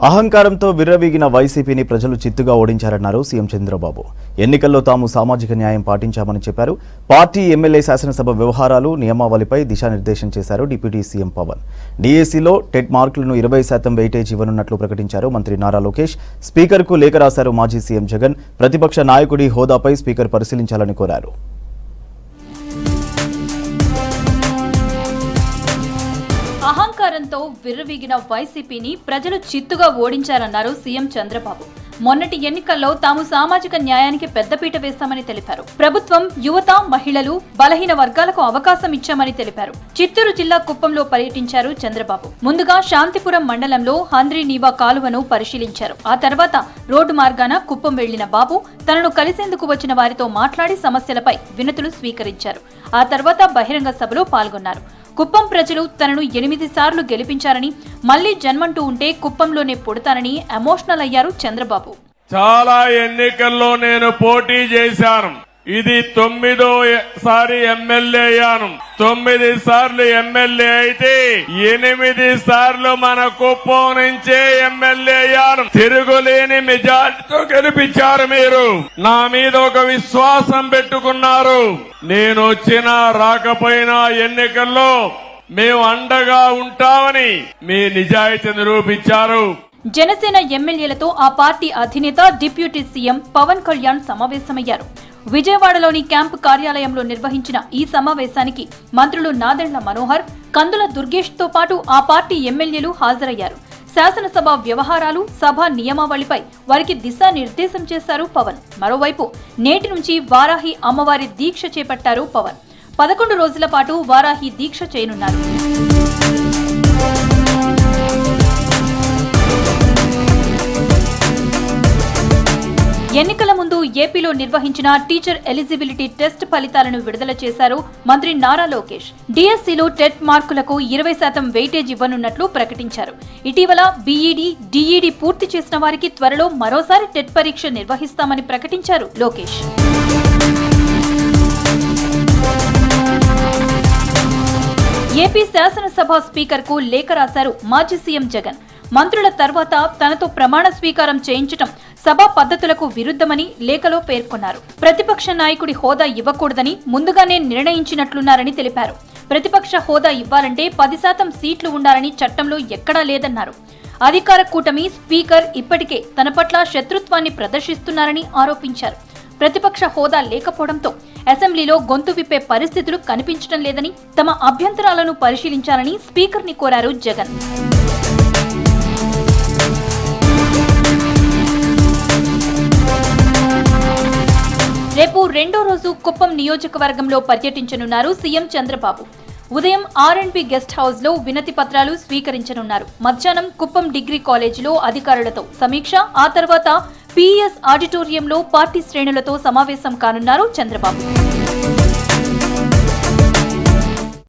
అహంకారంతో విర్రవీగిన వైసీపీని ప్రజలు చిత్తుగా ఓడించారన్నారు సీఎం చంద్రబాబు. ఎన్నికల్లో తాము సామాజిక న్యాయం పాటించామని చెప్పారు. పార్టీ ఎమ్మెల్యే శాసనసభ వ్యవహారాలు నియమావళిపై దిశానిర్దేశం చేశారు డిప్యూటీ సీఎం పవన్. డీఏసీలో టెట్ మార్కులను 20% వెయిటేజ్ ఇవ్వనున్నట్లు ప్రకటించారు మంత్రి నారా లోకేష్. స్పీకర్కు లేఖ రాశారు మాజీ సీఎం జగన్. ప్రతిపక్ష నాయకుడి హోదాపై స్పీకర్ పరిశీలించాలని కోరారు. అహంకారంతో విర్రవీగిన వైసీపీని ప్రజలు చిత్తుగా ఓడించారన్నారు సీఎం చంద్రబాబు. మొన్నటి ఎన్నికల్లో తాము సామాజిక న్యాయానికి పెద్దపీట వేస్తామని తెలిపారు. ప్రభుత్వం యువత, మహిళలు, బలహీన వర్గాలకు అవకాశం ఇచ్చామని తెలిపారు. చిత్తూరు జిల్లా కుప్పంలో పర్యటించారు చంద్రబాబు. ముందుగా శాంతిపురం మండలంలో హంద్రీ నీవా కాలువను పరిశీలించారు. ఆ తర్వాత రోడ్డు మార్గాన కుప్పం వెళ్లిన బాబు తనను కలిసేందుకు వచ్చిన వారితో మాట్లాడి సమస్యలపై వినతులు స్వీకరించారు. ఆ తర్వాత బహిరంగ సభలో పాల్గొన్నారు. కుప్పం ప్రజలు తనను 8 సార్లు గెలిపించారని, మళ్లీ జన్మంటూ ఉంటే కుప్పంలోనే పుడతానని ఎమోషనల్ అయ్యారు చంద్రబాబు. చాలా ఎన్నికల్లో నేను పోటీ చేశాను. ఇది 9వ ఎమ్మెల్యే అయ్యాను. 9 సార్లు ఎమ్మెల్యే అయితే 8 సార్లు మన కుప్పం నుంచే ఎమ్మెల్యే అయ్యాను. తిరుగులేని మెజార్టీతో గెలిపించారు. మీరు నా మీద ఒక విశ్వాసం పెట్టుకున్నారు. నేను వచ్చినా రాకపోయినా ఎన్నికల్లో మేము అండగా ఉంటామని మీ నిజాయితీ నిరూపించారు. జనసేన ఎమ్మెల్యేలతో ఆ పార్టీ అధినేత డిప్యూటీ సీఎం పవన్ కళ్యాణ్ సమావేశమయ్యారు. విజయవాడలోని క్యాంపు కార్యాలయంలో నిర్వహించిన ఈ సమావేశానికి మంత్రులు నాదెండ్ల మనోహర్, కందుల దుర్గేష్ తో పాటు ఆ పార్టీ ఎమ్మెల్యేలు హాజరయ్యారు. శాసనసభ వ్యవహారాలు, సభ నియమావళిపై వారికి దిశానిర్దేశం చేశారు పవన్. మరోవైపు నేటి నుంచి వారాహి అమ్మవారి దీక్ష చేపట్టారు పవన్. 11 రోజుల పాటు వారాహి దీక్ష చేయనున్నారు. ఎన్నికల ముందు ఏపీలో నిర్వహించిన టీచర్ ఎలిజిబిలిటీ టెస్ట్ ఫలితాలను విడుదల చేశారు మంత్రి నారా లోకేష్. డీఎస్సీలో టెట్ మార్కులకు 20% వెయిటేజ్ ఇవ్వనున్నట్లు ప్రకటించారు. ఇటీవల బీఈడీ, డీఈడీ పూర్తి చేసిన వారికి త్వరలో మరోసారి టెట్ పరీక్ష నిర్వహిస్తామని ప్రకటించారు లోకేష్. ఏపీ శాసనసభ స్పీకర్కు లేఖ రాశారు మాజీ సీఎం జగన్. మంత్రుల తర్వాత తనతో ప్రమాణ స్వీకారం చేయించటం సభా పద్ధతులకు విరుద్ధమని లేఖలో పేర్కొన్నారు. ప్రతిపక్ష నాయకుడి హోదా ఇవ్వకూడదని ముందుగానే నిర్ణయించినట్లున్నారని తెలిపారు. ప్రతిపక్ష హోదా ఇవ్వాలంటే 10% సీట్లు ఉండాలని చట్టంలో ఎక్కడా లేదన్నారు. అధికార కూటమి స్పీకర్ ఇప్పటికే తన పట్ల శత్రుత్వాన్ని ప్రదర్శిస్తున్నారని ఆరోపించారు. ప్రతిపక్ష హోదా లేకపోవడంతో అసెంబ్లీలో గొంతు విప్పే పరిస్థితులు కనిపించడం లేదని, తమ అభ్యంతరాలను పరిశీలించాలని స్పీకర్ని కోరారు జగన్. రేపు రెండో రోజు కుప్పం నియోజకవర్గంలో పర్యటించనున్నారు సీఎం చంద్రబాబు. ఉదయం R&B గెస్ట్ హౌస్ లో వినతి పత్రాలు స్వీకరించనున్నారు. మధ్యాహ్నం కుప్పం డిగ్రీ కాలేజీలో అధికారులతో సమీక్ష, ఆ తర్వాత PES ఆడిటోరియంలో పార్టీ శ్రేణులతో సమావేశం కానున్నారు చంద్రబాబు.